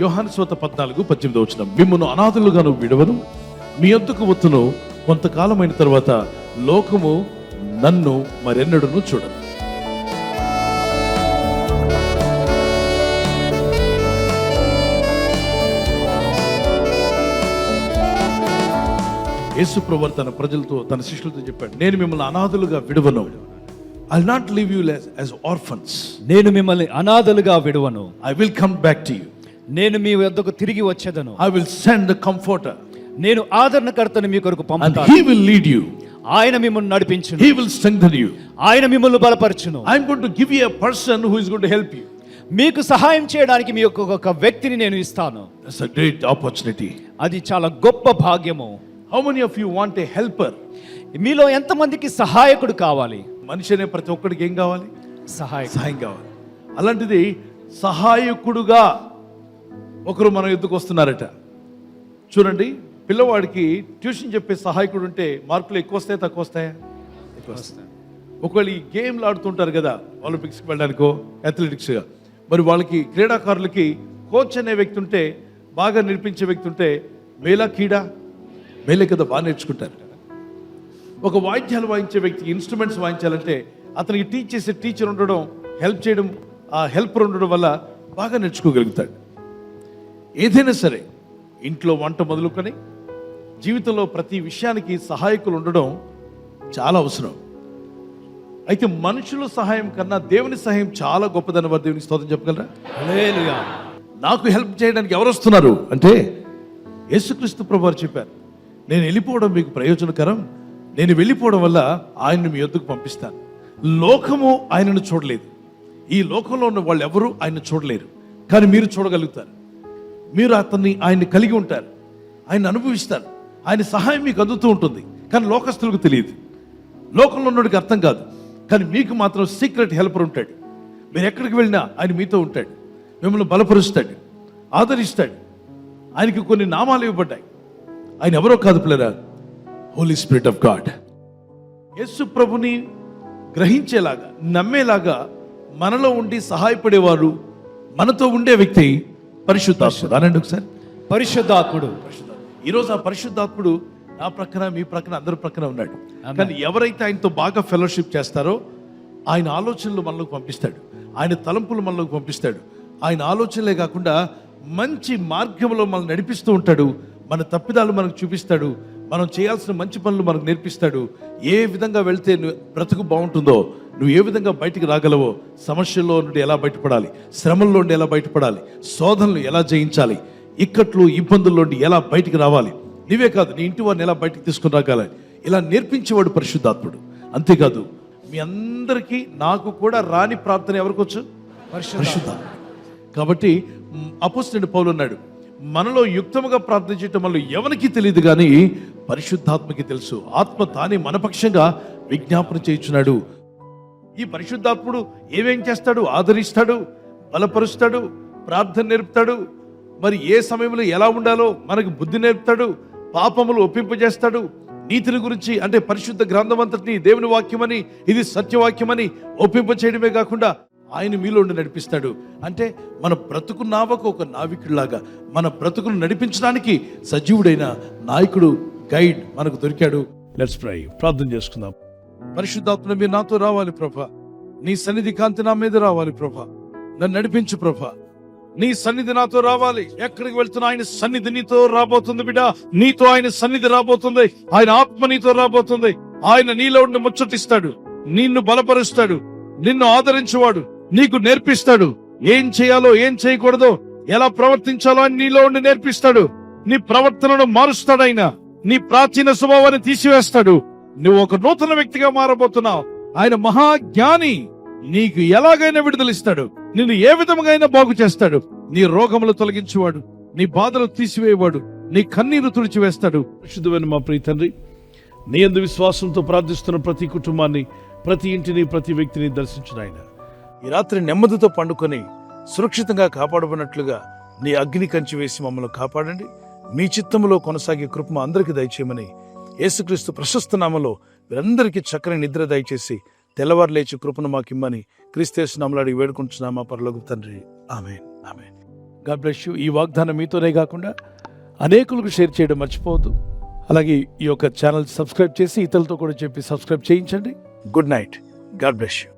యోహాను సువార్త 14:18 మిమ్మును అనాథులుగాను విడవను, మీ యొద్దకు వచ్చును, కొంతకాలమైన తర్వాత లోకము నన్ను మరెన్నడూను చూడను. యేసు ప్రభువు తన ప్రజలతో, తన శిష్యులతో చెప్పాడు, నేను మిమ్మల్ని అనాథులుగా విడవను. I will not leave you as orphans. నేను మిమ్మల్ని అనాథలుగా విడవను. I will come back to you. నేను మీ వద్దకు తిరిగి వచ్చేదను. I will send the comforter. నేను ఆదరణకర్తను మీ కొరకు and పంపుతాను. he will lead you. ఆయన మిమ్మల్ని నడిపించును. He will strengthen you. ఆయన మిమ్మల్ని బలపరచును. I am going to give you a person who is going to help you. మీకు సహాయం చేయడానికి మీ ఒక వ్యక్తిని నేను ఇస్తాను. That's a great opportunity. అది చాలా గొప్ప భాగ్యము. How many of you want a helper? మీలో ఎంతమందికి సహాయకుడు కావాలి? మనిషి అనే ప్రతి ఒక్కడికి ఏం కావాలి? సహాయం కావాలి. అలాంటిది సహాయకుడుగా ఒకరు మన ఎద్దుకు వస్తున్నారట. చూడండి, పిల్లవాడికి ట్యూషన్ చెప్పే సహాయకుడు ఉంటే మార్కులు ఎక్కువ వస్తాయా తక్కువ వస్తాయా? ఎక్కువ వస్తాయి. ఒకవేళ ఈ గేమ్లు ఆడుతుంటారు కదా, ఒలింపిక్స్కి వెళ్ళడానికో అథ్లెటిక్స్గా, మరి వాళ్ళకి క్రీడాకారులకి కోచ్ అనే వ్యక్తి ఉంటే, బాగా నేర్పించే వ్యక్తి ఉంటే మేలా కీడా? మేలే కదా, బాగా నేర్చుకుంటారు. ఒక వాయిద్యాలు వాయించే వ్యక్తికి ఇన్స్ట్రుమెంట్స్ వాయించాలంటే అతనికి టీచ్ చేసే టీచర్ ఉండడం, హెల్ప్ చేయడం, ఆ హెల్పర్ ఉండడం వల్ల బాగా నేర్చుకోగలుగుతాడు. ఏదైనా సరే, ఇంట్లో వంట మొదలుకొని జీవితంలో ప్రతి విషయానికి సహాయకులు ఉండడం చాలా అవసరం. అయితే మనుషుల సహాయం కన్నా దేవుని సహాయం చాలా గొప్పదని వారు దేవునికి స్తోత్రం చెప్పగలరా? హల్లెలూయా. నాకు హెల్ప్ చేయడానికి ఎవరు వస్తున్నారు అంటే యేసుక్రీస్తు ప్రభువారు చెప్పారు, నేను వెళ్ళిపోవడం మీకు ప్రయోజనకరం, నేను వెళ్ళిపోవడం వల్ల ఆయన్ని మీ యొద్దకు పంపిస్తాను. లోకము ఆయనను చూడలేదు, ఈ లోకంలో ఉన్న వాళ్ళు ఎవరు ఆయన చూడలేరు, కానీ మీరు చూడగలుగుతారు. మీరు ఆయన్ని కలిగి ఉంటారు, ఆయన అనుభవిస్తారు, ఆయన సహాయం మీకు అందుతూ ఉంటుంది. కానీ లోకస్తులకు తెలియదు, లోకంలో ఉన్నోడికి అర్థం కాదు. కానీ మీకు మాత్రం సీక్రెట్ హెల్పర్ ఉంటాడు. మీరు ఎక్కడికి వెళ్ళినా ఆయన మీతో ఉంటాడు, మిమ్మల్ని బలపరుస్తాడు, ఆదరిస్తాడు. ఆయనకి కొన్ని నామాలు ఇవ్వబడ్డాయి. ఆయన ఎవరో కాదు పిల్లరా, హోలీ స్పిరిట్ ఆఫ్ గాడ్. యేసు ప్రభుని గ్రహించేలాగా, నమ్మేలాగా మనలో ఉండి సహాయపడేవారు, మనతో ఉండే వ్యక్తి పరిశుద్ధాత్ముడు. అనండి ఒకసారి, పరిశుద్ధాత్ముడు. ఈరోజు ఆ పరిశుద్ధాత్ముడు నా ప్రక్కన, మీ ప్రక్కన, అందరి ప్రక్కన ఉన్నాడు. కానీ ఎవరైతే ఆయనతో బాగా ఫెలోషిప్ చేస్తారో ఆయన ఆలోచనలు మనలోకి పంపిస్తాడు, ఆయన తలంపులు మనలోకి పంపిస్తాడు. ఆయన ఆలోచనలే కాకుండా మంచి మార్గంలో మనల్ని నడిపిస్తూ ఉంటాడు. మన తప్పిదాలు మనకు చూపిస్తాడు, మనం చేయాల్సిన మంచి పనులు మనకు నేర్పిస్తాడు. ఏ విధంగా వెళ్తే బ్రతుకు బాగుంటుందో, నువ్వు ఏ విధంగా బయటికి రాగలవో, సమస్యల్లో నుండి ఎలా బయటపడాలి, శ్రమల్లో నుండి ఎలా బయటపడాలి, శోధనలు ఎలా జయించాలి, ఇక్కట్లు ఇబ్బందుల్లో నుండి ఎలా బయటికి రావాలి, నీవే కాదు నీ ఇంటి వారిని ఎలా బయటికి తీసుకుని రాగాలి, ఇలా నేర్పించేవాడు పరిశుద్ధాత్ముడు. అంతేకాదు, మీ అందరికీ నాకు కూడా రాని ప్రార్థన ఎవరికి వచ్చు? పరిశుద్ధాత్ముడు. కాబట్టి అపోస్తలుడైన పౌలు అన్నాడు, మనలో యుక్తముగా ప్రార్థించటం వల్ల ఎవరికి తెలియదు కానీ పరిశుద్ధాత్మకి తెలుసు, ఆత్మ తానే మన పక్షంగా విజ్ఞాపన చేయించున్నాడు. ఈ పరిశుద్ధాత్ముడు ఏమేం చేస్తాడు? ఆదరిస్తాడు, బలపరుస్తాడు, ప్రార్థన నేర్పుతాడు, మరి ఏ సమయంలో ఎలా ఉండాలో మనకు బుద్ధి నేర్పుతాడు, పాపములు ఒప్పింపజేస్తాడు, నీతిని గురించి అంటే పరిశుద్ధ గ్రంథం అంతటిని దేవుని వాక్యమని, ఇది సత్యవాక్యమని ఒప్పింప చేయడమే కాకుండా ఆయన మీలో ఉండి నడిపిస్తాడు. అంటే మన బ్రతుకు నావకు ఒక నావికుడిలాగా మన బ్రతుకును నడిపించడానికి సజీవుడైన నాయకుడు, గైడ్ మనకు దొరికాడు. లెట్స్ ప్రే, ప్రార్థన చేసుకుందాం. పరిశుద్ధాత్మ మీరు నాతో రావాలి ప్రభా, నీ సన్నిధి కాంతి నా మీద రావాలి ప్రభా, నన్ను నడిపించు ప్రభా, నీ సన్నిధి నాతో రావాలి. ఎక్కడికి వెళ్తున్నా ఆయన సన్నిధి నీతో రాబోతుంది బిడ్డ, నీతో ఆయన సన్నిధి రాబోతుంది, ఆయన ఆత్మ నీతో రాబోతుంది. ఆయన నీలో ఉండి ముచ్చటిస్తాడు, నిన్ను బలపరుస్తాడు, నిన్ను ఆదరించేవాడు, నీకు నేర్పిస్తాడు. ఏం చేయాలో ఏం చేయకూడదో, ఎలా ప్రవర్తించాలో అని నీలో ఉండి నేర్పిస్తాడు. నీ ప్రవర్తనను మారుస్తాడు ఆయన, నీ ప్రాచీన స్వభావాన్ని తీసివేస్తాడు. నువ్వు ఒక నూతన వ్యక్తిగా మారబోతున్నావు. ఆయన మహాజ్ఞాని, నీకు ఎలాగైనా విడుదలిస్తాడు, నిన్ను ఏ విధంగా అయినా బాగు చేస్తాడు. నీ రోగములు తొలగించేవాడు, నీ బాధలు తీసివేయవాడు, నీ కన్నీరు తుడిచివేస్తాడు. పరిశుద్ధమైన మా ప్రియ తండ్రి, నీ యందు విశ్వాసంతో ప్రార్థిస్తున్న ప్రతి కుటుంబాన్ని, ప్రతి ఇంటిని, ప్రతి వ్యక్తిని దర్శించిన ఆయన ఈ రాత్రి నెమ్మదితో పండుకొని సురక్షితంగా కాపాడబడినట్లుగా నీ అగ్ని కంచి వేసి మమ్మల్ని కాపాడండి. మీ చిత్తములో కొనసాగే కృప అందరికీ దయచేయమని యేసుక్రీస్తు ప్రశస్త నామములో వీరందరికీ చక్కని నిద్ర దయచేసి తెల్లవారు లేచి కృపను మాకిమ్మని క్రీస్తు యేసు నామములో అడిగి వేడుకుంటున్నామా పరలోకపు తండ్రి. ఆమేన్, ఆమేన్. God bless you. ఈ వాగ్దానం మీతోనే కాకుండా అనేకులకు షేర్ చేయడం మర్చిపోవద్దు. అలాగే ఈ యొక్క ఛానల్ సబ్స్క్రైబ్ చేసి ఇతరులతో కూడా చెప్పి సబ్స్క్రైబ్ చేయించండి. Good night. God bless you.